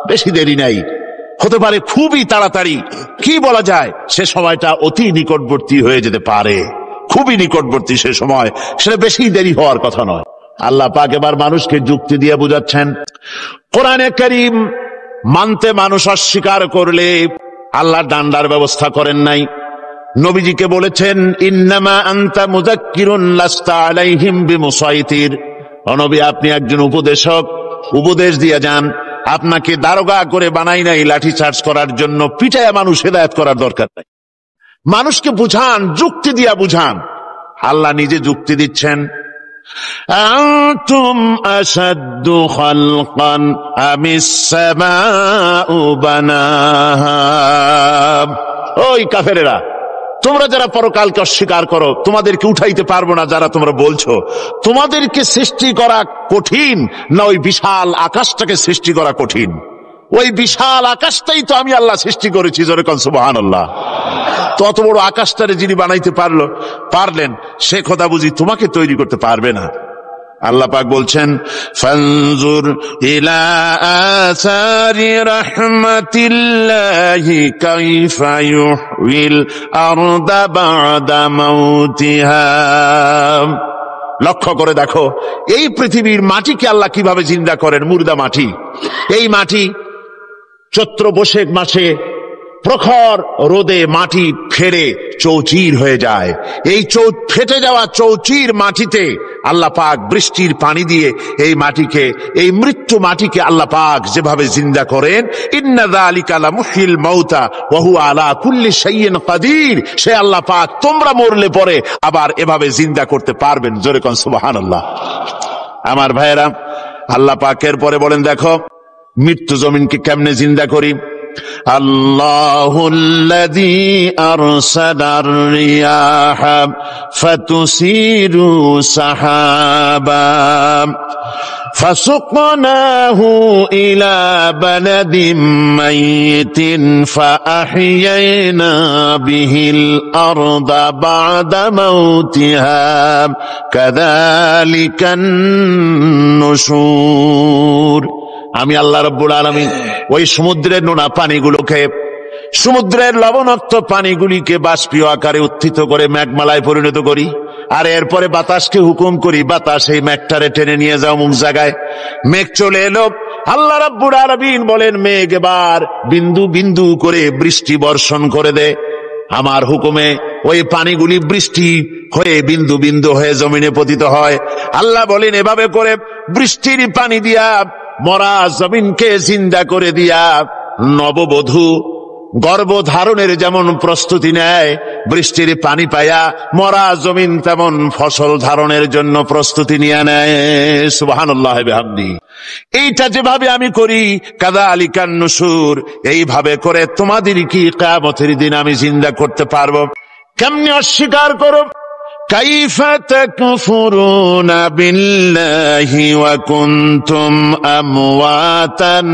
বেশি দেরি নাই, হতে পারে খুবই তাড়াতাড়ি। কি বলা যায়, সে সময়টা অতি নিকটবর্তী হয়ে যেতে পারে, খুবই নিকটবর্তী সে সময়, সেটা বেশি দেরি হওয়ার কথা নয়। আল্লাহ পাক এবার মানুষকে যুক্তি দিয়ে বুঝাচ্ছেন। কোরআনে কারীম মানতে মানুষ অস্বীকার করলে আল্লাহ ডান্ডার ব্যবস্থা করেন নাই। নবীজিকে বলেছেন, ইন্নামা আনতা মুযাক্কিরুন লাস্তা আলাইহিম বিমুসাইতির। ও নবী, আপনি একজন উপদেশক, উপদেশ দিয়ে যান। আপনাকে দারোগা করে বানাই নাই লাঠি চার্জ করার জন্য, পিটায় মানুষ হেদায়েত করার দরকার নাই। মানুষকে বুঝান, যুক্তি দিয়া বুঝান। আল্লাহ নিজে যুক্তি দিচ্ছেন, আনতুম আশাদ্দু খালকান আমিস সামাউ বানাহা। ওই কাফেরেরা, তোমরা যারা পরকালকে অস্বীকার করো, তোমাদেরকে উঠাইতে পারবো না যারা তোমরা বলছো, তোমাদেরকে সৃষ্টি করা কঠিন না ওই বিশাল আকাশটাকে সৃষ্টি করা কঠিন? ওই বিশাল আকাশটাই তো আমি আল্লাহ সৃষ্টি করেছি, জোরে কোন সুবহানাল্লাহ। তত বড় আকাশটারে যিনি বানাইতে পারলেন, সে খোদা বুঝি তোমাকে তৈরি করতে পারবে না? আল্লাহ পাক বলছেন, ফানজুর ইলা আসারি রাহমাতিল্লাহি কাইফা ইউহিল আরদা বা'দা মাউতিহা। লক্ষ্য করে দেখো এই পৃথিবীর মাটিকে আল্লাহ কিভাবে জিন্দা করেন। মুর্দা মাটি, এই মাটি চৈত্র বৈশাখ মাসে প্রখর রোদে মাটি ফেড়ে চৌচির হয়ে যায়। এই ফেটে যাওয়া চৌচির মাটিতে আল্লাহ পাক বৃষ্টির পানি দিয়ে এই মাটিকে, এই মৃত্যু মাটিকে আল্লাহ পাক যেভাবে জিন্দা করেন, ইন্না যালিকা লামুহিল মাউতা ওয়া হুয়া আলা কুল্লি শাইইন কাদির, সে আল্লাহ পাক তোমরা মরলে পরে আবার এভাবে জিন্দা করতে পারবেন। জোরে কোন সুবহানাল্লাহ। আমার ভাইয়েরা, আল্লাহ পাকের পরে বলেন দেখো মৃত্যু জমিনকে কেমনে জিন্দা করি। আল্লাহুল্লাযী আরসালার রিয়াহা ফাতুসিরু সাহাবা ফাসুকনাহু ইলা বালাদিন মাইয়িতিন ফাআহইয়ানা বিহিল আরদা বা'দা মাউতিহা কাযালিকান নুশুর। আমি আল্লাহ রাব্বুল আলামিন ওই সমুদ্রের নোনা পানিগুলোকে, সমুদ্রের লবণাক্ত পানিগুলিকে বাষ্পীয় আকারে উত্থিত করে মেঘমালায় পরিণত করি, আর এরপরে বাতাসকে হুকুম করি, বাতাস এই মেঘটারে টেনে নিয়ে যাও মুখ জায়গায়। মেঘ চলে এলো, আল্লাহ রাব্বুল আলামিন বলেন মেঘ এবার বিন্দু বিন্দু করে বৃষ্টি বর্ষণ করে দে। আমার হুকুমে ওই পানিগুলি বৃষ্টি হয়ে বিন্দু বিন্দু হয়ে জমিনে পতিত হয়। আল্লাহ বলেন এভাবে করে বৃষ্টির পানি দিয়া মরা জমিনকে জিন্দা করে দিয়া নববধূ গর্ভধারণের যেমন প্রস্তুতি নেয়, বৃষ্টির পানি পায়া মরা জমিন তেমন ফসল ধারণের জন্য প্রস্তুতি নিয়ে নেয়। সুবহানাল্লাহ বিহামদি। এইটা যেভাবে আমি করি, কাযালিকান নুশুর, এইভাবে করে তোমাদের কি কিয়ামতের দিন আমি জিন্দা করতে পারবো? কেমনে অস্বীকার করো? কাইফা তাকফুরুনা বিল্লাহি ওয়া কুনতুম আমওয়াতান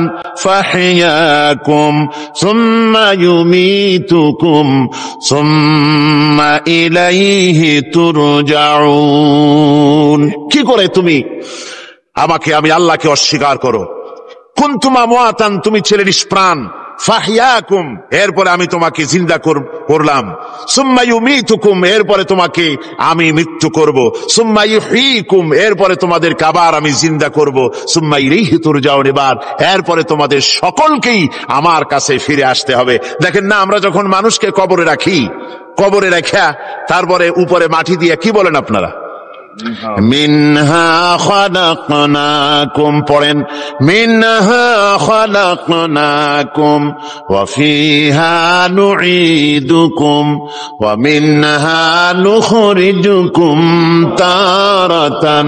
ফাহইয়াকুম সুম্মা ইউমীতুকুম সুম্মা ইলাইহি তুরজাউন। কি করে তুমি আমি আল্লাহকে অস্বীকার করো? কুনতুম আমওয়াতান, তুমি ছিলে নিষ্প্রাণ, ফাহইয়াকুম, এরপরে আমি তোমাকে জিন্দা করলাম, সুম্মা ইউমীতুকুম, এরপরে তোমাকে আমি মৃত্যু করব, সুম্মা ইউহয়িকুম, এরপরে তোমাদেরকে আবার আমি জিন্দা করব, সুম্মা ইলাইহি তুরজাউন, এরপরে তোমাদের সকলকেই আমার কাছে ফিরে আসতে হবে। দেখেন না, আমরা যখন মানুষকে কবরে রাখি, কবরে রাখা তারপরে উপরে মাটি দিয়ে কি বলেন আপনারা? মিনহা খালাকনাকুম, পড়েন মিনহা খালাকনাকুম ওয়া ফিহা নুঈদুকুম ওয়া মিনহা নুখরিজুকুম তারাতান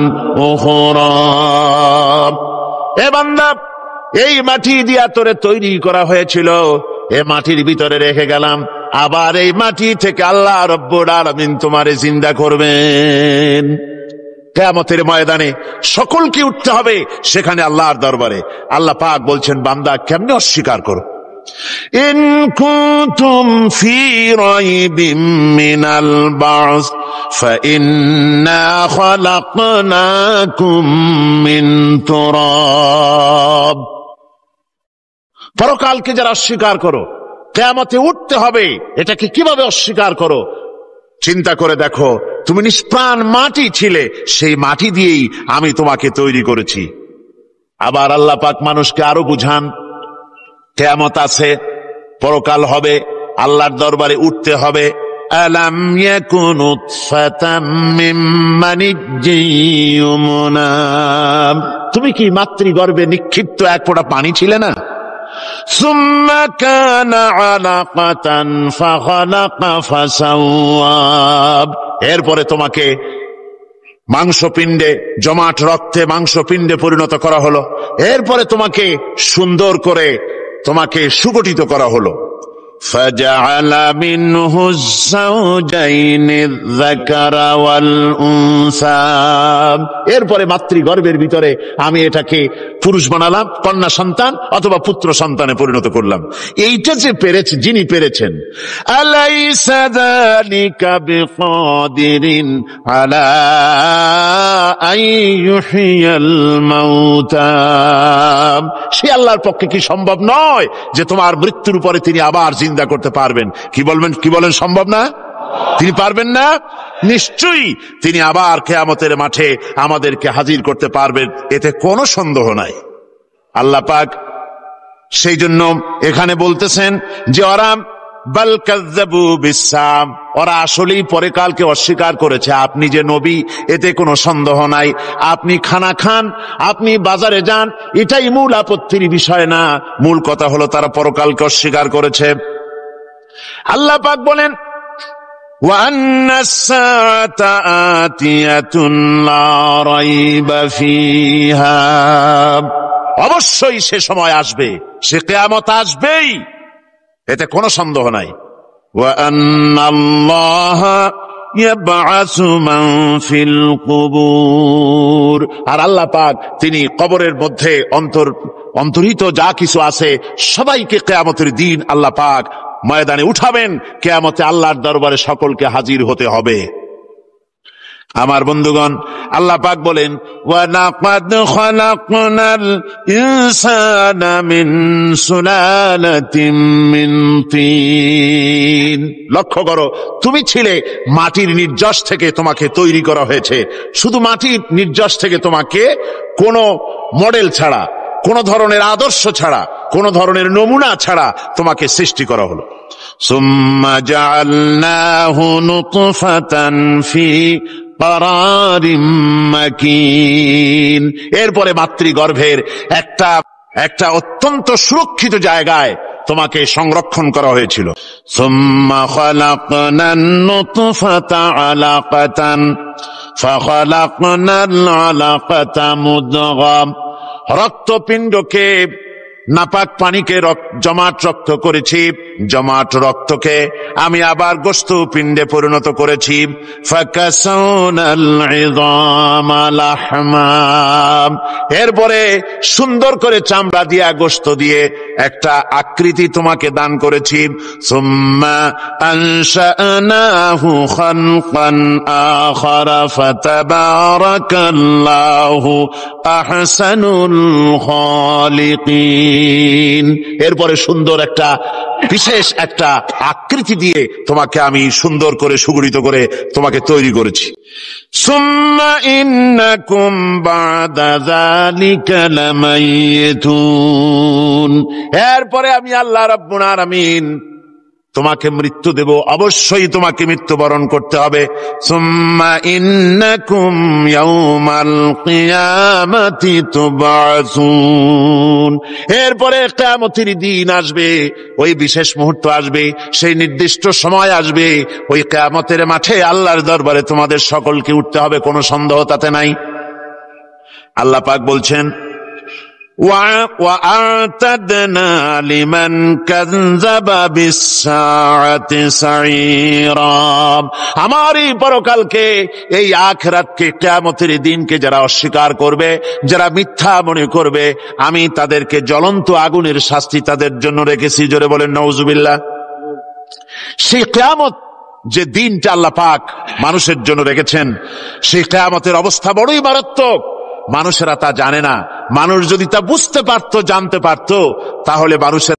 উখরা। এ বান্দা, এই মাটি দিয়া তোরে তৈরি করা হয়েছিল, এ মাটির ভিতরে রেখে গেলাম, আবার এই মাটি থেকে আল্লাহ রব্বুল আলামিন তোমারে জিন্দা করবেন। কিয়ামতের ময়দানে সকলকে উঠতে হবে সেখানে আল্লাহর দরবারে। আল্লাহ পাক বলছেন বান্দা কেমনে অস্বীকার করো? ইন কুনতুম ফি রাইবিম মিনাল বা'স ফাইন্না খালাকনাকুম মিন তুরাব। পরকালকে যারা অস্বীকার করো, কিয়ামতে উঠতে হবে, এটাকে কিভাবে অস্বীকার করো? চিন্তা করে দেখো, তুমি নিষ্প্রাণ মাটি ছিলে, সেই মাটি দিয়েই আমি তোমাকে তৈরি করেছি। আবার আল্লাহ পাক মানুষকে আরো বুঝান, কিয়ামত আছে, পরকাল হবে, আল্লাহর দরবারে উঠতে হবে। আলাম ইয়াকুন নুতফাতাম মিন মানিয়্যিন ইউমনা, তুমি কি মাতৃগর্ভে নিক্ষিপ্ত এক ফোঁটা পানি ছিলে না? সুম্মা কানা আলাকাতান ফাখালাকা ফাসাওয়া, এরপরে তোমাকে মাংসপিণ্ডে, জমাট রক্তে মাংসপিণ্ডে পরিণত করা হলো, এরপরে তোমাকে সুন্দর করে তোমাকে সুগঠিত করা হলো। ফাজআলা মিনহু যাওজাইনি যাকারা ওয়াল উনসা, এরপরে মাতৃগর্ভের ভিতরে আমি এটাকে পুরুষ বানালাম, কন্যা সন্তান অথবা পুত্র সন্তানে পরিণত করলাম। এইটা যে পেরেছে, যিনি পেরেছেন, আলাইসা যালিকা বিকাদিরিন আলা আইয়ুহিয়াল মাউতা, সে আল্লাহর পক্ষে কি সম্ভব নয় যে তোমার মৃত্যুর পরে তিনি আবার জিন্দা করতে পারবেন? কি বলেন সম্ভব না? তিনি পারবেন না? নিশ্চয়ই তিনি আবার কিয়ামতের মাঠে আমাদেরকে হাজির করতে পারবেন, এতে কোনো সন্দেহ নাই। আল্লাহ পাক সেই জন্য এখানে বলতেছেন যে ওরা বাল কাযযাবু বিসসাম, ওরা আসলেই পরকালকে অস্বীকার করেছে। আপনি যে নবী এতে কোনো সন্দেহ নাই। আপনি খানা খান, আপনি বাজারে যান, এটাই মূল আপত্তির বিষয় না। মূল কথা হলো তারা পরকালকে অস্বীকার করেছে। আল্লাহ পাক বলেন وَأَنَّ السَّاعَةَ آتِيَةٌ لَا رَيْبَ فِيهَا, অবশ্যই সে সময় আসবে, সে কিয়ামত আসবেই, এতে কোনো সন্দেহ নাই। وَأَنَّ اللَّهَ يَبْعَثُ مَن فِي الْقُبُورِ, আর আল্লাহ পাক তিনি কবরের মধ্যে অন্তর্হিত যা কিছু আছে সবাইকে কিয়ামতের দিন আল্লাহ পাক ময়দানে উঠাবেন। কিয়ামতে আল্লাহর দরবারে সকলকে হাজির হতে হবে। আমার বন্ধুগণ, আল্লাহ পাক বলেন ওয়ালাকাদ খালাকনাল ইনসানা মিন সুলালাতিন মিন তিন, লক্ষ্য করো তুমি ছিলে মাটির নির্যাস থেকে তোমাকে তৈরি করা হয়েছে। শুধু মাটির নির্যাস থেকে তোমাকে কোনো মডেল ছাড়া, কোন ধরনের আদর্শ ছাড়া, কোন ধরনের নমুনা ছাড়া তোমাকে সৃষ্টি করা হলো। সুম্মা জাআলনাহু নুতফাতান ফি ক্বারারিম মাকিন, এরপরে মাতৃগর্ভের একটা অত্যন্ত সুরক্ষিত জায়গায় তোমাকে সংরক্ষণ করা হয়েছিল। সুম্মা খালাকনান নুতফাতা আলাকাতান ফাখালাকনাল আলাকাতা মুদগা, রক্তপিণ্ডকে নাপাক পানিকে জমাট রক্ত করেছি, জমাট রক্তকে আমি আবার গোস্ত পিণ্ডে পরিণত করেছি। ফাকাসাউনাল ইযামা লাহমা, এরপরে সুন্দর করে চামড়া দিয়া গোস্ত দিয়ে একটা আকৃতি তোমাকে দান করেছি। সুম্মা আনশানাহু খালকান আখারা ফাতাবারাকাল্লাহু আহসানুল খালিকিন, এরপরে সুন্দর একটা বিশেষ একটা আকৃতি দিয়ে তোমাকে আমি সুন্দর করে সুগঠিত করে তোমাকে তৈরি করেছি। সুম্মা ইন্নাকুম বাদা যালিকা লামাইতুন, এরপরে আমি আল্লাহ রাব্বুল আলামিন তোমাকে মৃত্যু দেব, অবশ্যই তোমাকে মৃত্যুবরণ করতে হবে। সুম্মা ইন্নাকুম ইয়াউমাল কিয়ামাতি তুবআসুন, এরপরে কিয়ামতের দিন আসবে, ওই বিশেষ মুহূর্ত আসবে, সেই নির্দিষ্ট সময় আসবে, ওই কিয়ামতের মাঠে আল্লাহর দরবারে তোমাদের সকলকে উঠতে হবে, কোনো সন্দেহ তাতে নাই। আল্লাহ পাক বলছেন وَأَعْتَدْنَا لِمَنْ كَذَّبَ بِالسَّاعَةِ سَعِيرًا, আমার এই পরকালকে, এই আখিরাতকে, কিয়ামতের দিনকে যারা অস্বীকার করবে, যারা মিথ্যা মনে করবে, আমি তাদেরকে জ্বলন্ত আগুনের শাস্তি তাদের জন্য রেখেছি। জোরে বলেন নাউজুবিল্লাহ। সেই কিয়ামত যে দিনটা আল্লাহ পাক মানুষের জন্য রেখেছেন, সেই কিয়ামতের অবস্থা বড়ই মারাত্মক। মানুষেরা তা জানে না। মানুষ যদি তা বুঝতে পারতো, জানতে পারতো, তাহলে মানুষের